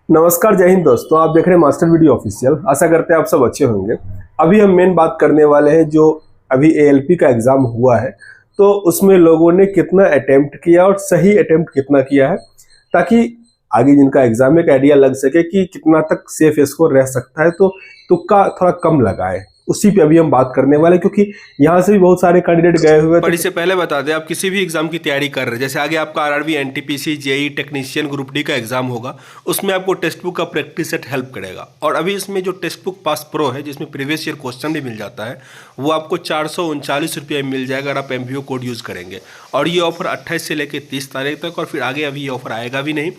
नमस्कार, जय हिंद दोस्तों। आप देख रहे हैं मास्टर वीडियो ऑफिशियल। आशा करते हैं आप सब अच्छे होंगे। अभी हम मेन बात करने वाले हैं जो अभी एएलपी का एग्जाम हुआ है, तो उसमें लोगों ने कितना अटेम्प्ट किया और सही अटेम्प्ट कितना किया है, ताकि आगे जिनका एग्जाम में एक आइडिया लग सके कि कितना तक सेफ स्कोर रह सकता है, तो तुक्का थोड़ा कम लगाए। उसी पे अभी हम बात करने वाले, क्योंकि यहाँ से भी बहुत सारे कैंडिडेट गए हुए। पर इससे पहले बता दें, आप किसी भी एग्जाम की तैयारी कर रहे हैं, जैसे आगे आपका RRB, NTPC, JE, technician, group D का एग्जाम होगा, उसमें आपको टेक्स्ट बुक का प्रैक्टिस सेट हेल्प करेगा। और अभी इसमें जो टेक्स्ट बुक पास प्रो है, जिसमें प्रीवियस ईयर क्वेश्चन भी मिल जाता है, वो आपको 439 रुपये में मिल जाएगा अगर आप एमवीओ कोड यूज़ करेंगे। और ये ऑफर 28 से लेकर 30 तारीख तक, और फिर आगे अभी ये ऑफर आएगा भी नहीं।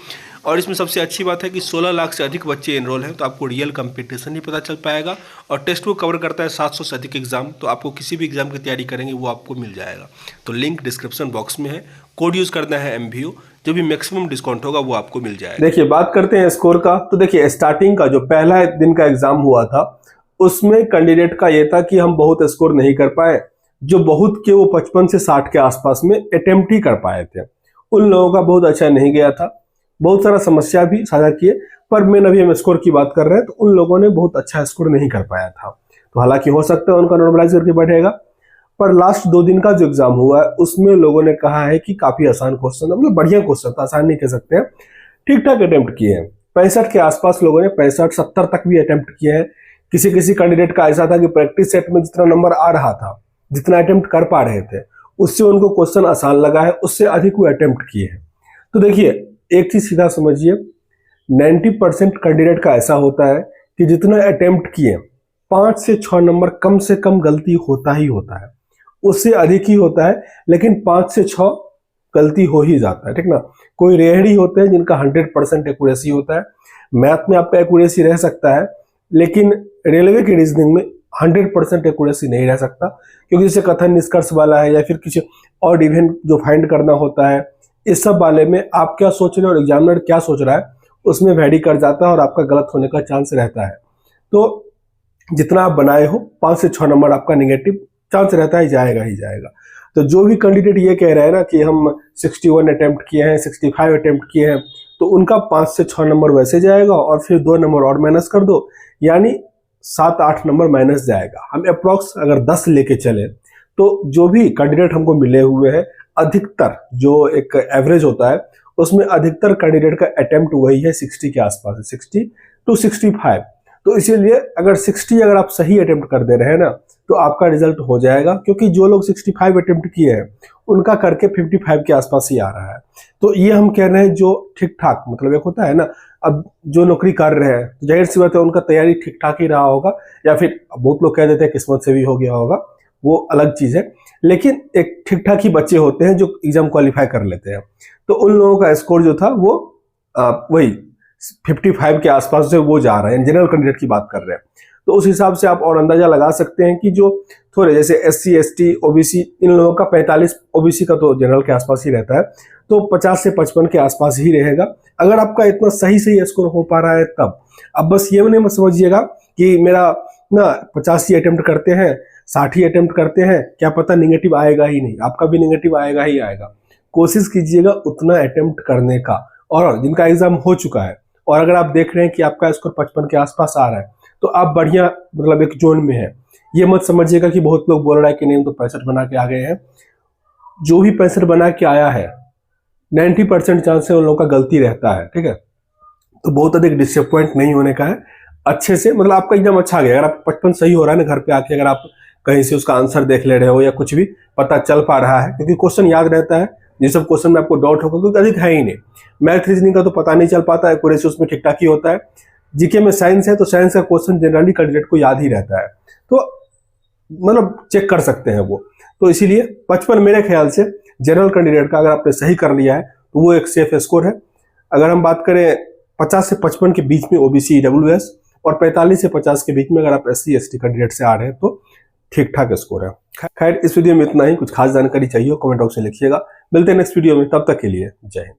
और इसमें सबसे अच्छी बात है कि 16 लाख से अधिक बच्चे एनरोल हैं, तो आपको रियल कंपटीशन ही पता चल पाएगा। और टेक्स्ट बुक कवर करता है 700 से अधिक एग्जाम, तो आपको किसी भी एग्जाम की तैयारी करेंगे वो आपको मिल जाएगा। तो लिंक डिस्क्रिप्शन बॉक्स में है, कोड यूज़ करना है एमवीओ, जो भी मैक्सिमम डिस्काउंट होगा वो आपको मिल जाएगा। देखिए, बात करते हैं स्कोर का। तो देखिए, स्टार्टिंग का जो पहला दिन का एग्जाम हुआ था, उसमें कैंडिडेट का ये था कि हम बहुत स्कोर नहीं कर पाए। जो बहुत के वो 55 से 60 के आसपास में अटेम्प्ट ही कर पाए थे, उन लोगों का बहुत अच्छा नहीं गया था। बहुत सारा समस्या भी साझा किए, पर मेन अभी हम स्कोर की बात कर रहे हैं, तो उन लोगों ने बहुत अच्छा स्कोर नहीं कर पाया था। तो हालांकि हो सकता है उनका नॉर्मलाइज करके बढ़ेगा, पर लास्ट 2 दिन का जो एग्जाम हुआ है उसमें लोगों ने कहा है कि काफी आसान क्वेश्चन, मतलब बढ़िया क्वेश्चन था, आसान नहीं कह सकते हैं, ठीक ठाक अटेम्प्ट किए हैं। 65 के आसपास लोगों ने 65-70 तक भी अटेम्प्ट किए हैं। किसी किसी कैंडिडेट का ऐसा था कि प्रैक्टिस सेट में जितना नंबर आ रहा था, जितना अटेम्प्ट कर पा रहे थे, उससे उनको क्वेश्चन आसान लगा है, उससे अधिक वो अटेम्प्ट किए हैं। तो देखिए, एक चीज सीधा समझिए, 90% कैंडिडेट का ऐसा होता है कि जितना अटेम्प्ट किए 5 से 6 नंबर कम से कम गलती होता ही होता है, उससे अधिक ही होता है, लेकिन 5 से 6 गलती हो ही जाता है, ठीक ना। कोई रेयर ही होते हैं जिनका 100% एक्यूरेसी होता है। मैथ में आपका एक्यूरेसी रह सकता है, लेकिन रेलवे की रीजनिंग में 100% एक्यूरेसी नहीं रह सकता, क्योंकि जैसे कथन निष्कर्ष वाला है या फिर किसी और इवेंट जो फाइंड करना होता है, इस सब वाले में आप क्या सोच रहे हो और एग्जामिनर क्या सोच रहा है, उसमें वैरी कर जाता है और आपका गलत होने का चांस रहता है। तो जितना आप बनाए हो, 5 से 6 नंबर आपका निगेटिव चांस रहता है, जाएगा ही जाएगा। तो जो भी कैंडिडेट ये कह रहे हैं ना कि हम 61 अटेम्प्ट किए हैं, 65 अटेम्प्ट किए हैं, तो उनका 5 से 6 नंबर वैसे जाएगा, और फिर 2 नंबर और माइनस कर दो, यानी 7-8 नंबर माइनस जाएगा। हम अप्रॉक्स अगर 10 लेके चले, तो जो भी कैंडिडेट हमको मिले हुए हैं, अधिकतर जो एक एवरेज होता है, उसमें अधिकतर कैंडिडेट का अटेम्प्ट वही है 60 के आसपास है, 60 to 65। तो इसीलिए अगर 60 अगर आप सही अटेम्प्ट कर दे रहे हैं ना, तो आपका रिजल्ट हो जाएगा, क्योंकि जो लोग 65 अटेम्प्ट किए हैं उनका करके 55 के आसपास ही आ रहा है। तो ये हम कह रहे हैं जो ठीक ठाक, मतलब एक होता है ना, अब जो नौकरी कर रहे हैं, तो जाहिर सी बात है उनका तैयारी ठीक ठाक ही रहा होगा, या फिर बहुत लोग कह देते हैं किस्मत से भी हो गया होगा, वो अलग चीज है। लेकिन एक ठीक ठाक ही बच्चे होते हैं जो एग्जाम क्वालिफाई कर लेते हैं। तो उन लोगों का स्कोर जो था वो वही 55 के आसपास से वो जा रहे हैं, जनरल कैंडिडेट की बात कर रहे हैं। तो उस हिसाब से आप और अंदाजा लगा सकते हैं कि जो थोड़े जैसे SC ST OBC, इन लोगों का 45, OBC का तो जनरल के आसपास ही रहता है, तो 50 से 55 के आसपास ही रहेगा। अगर आपका इतना सही सही स्कोर हो पा रहा है तब। अब बस ये नहीं मत समझिएगा कि मेरा ना 50 ही अटेम्प्ट करते हैं, 60 ही अटेम्प्ट करते हैं, क्या पता निगेटिव आएगा ही नहीं। आपका भी निगेटिव आएगा ही आएगा। कोशिश कीजिएगा उतना अटेम्प्ट करने का। और जिनका एग्जाम हो चुका है, और अगर आप देख रहे हैं कि आपका स्कोर 55 के आसपास आ रहा है, तो आप बढ़िया, मतलब एक जोन में है। ये मत समझिएगा कि बहुत लोग बोल रहा है कि नहीं हम तो 65 बना के आ गए हैं। जो भी 65 बना के आया है, 90% चांस है उन लोगों का गलती रहता है, ठीक है। तो बहुत अधिक डिसअपॉइंट नहीं होने का है। अच्छे से, मतलब आपका एग्जाम अच्छा गया, अगर आप 55 सही हो रहा है ना, घर पे आके अगर आप कहीं से उसका आंसर देख ले रहे हो या कुछ भी पता चल पा रहा है, क्योंकि क्वेश्चन याद रहता है, जिस सब क्वेश्चन में आपको डाउट होगा, क्योंकि अधिक है ही नहीं। मैथ रीजनिंग का तो पता नहीं चल पाता है, एक्यूरेसी उसमें ठीक ठाक ही होता है। जीके में साइंस है, तो साइंस का क्वेश्चन जनरली कैंडिडेट को याद ही रहता है, तो मतलब चेक कर सकते हैं वो। तो इसीलिए 55 मेरे ख्याल से जनरल कैंडिडेट का अगर आपने सही कर लिया है, तो वो एक सेफ स्कोर है। अगर हम बात करें 50 से 55 के बीच में OBC EWS, और 45 से 50 के बीच में अगर आप SC ST कैंडिडेट से आ रहे हैं, तो ठीक ठाक स्कोर है। खैर, इस वीडियो में इतना ही। कुछ खास जानकारी चाहिए हो कमेंट बॉक्स में लिखिएगा। मिलते हैं नेक्स्ट वीडियो में, तब तक के लिए जय हिंद।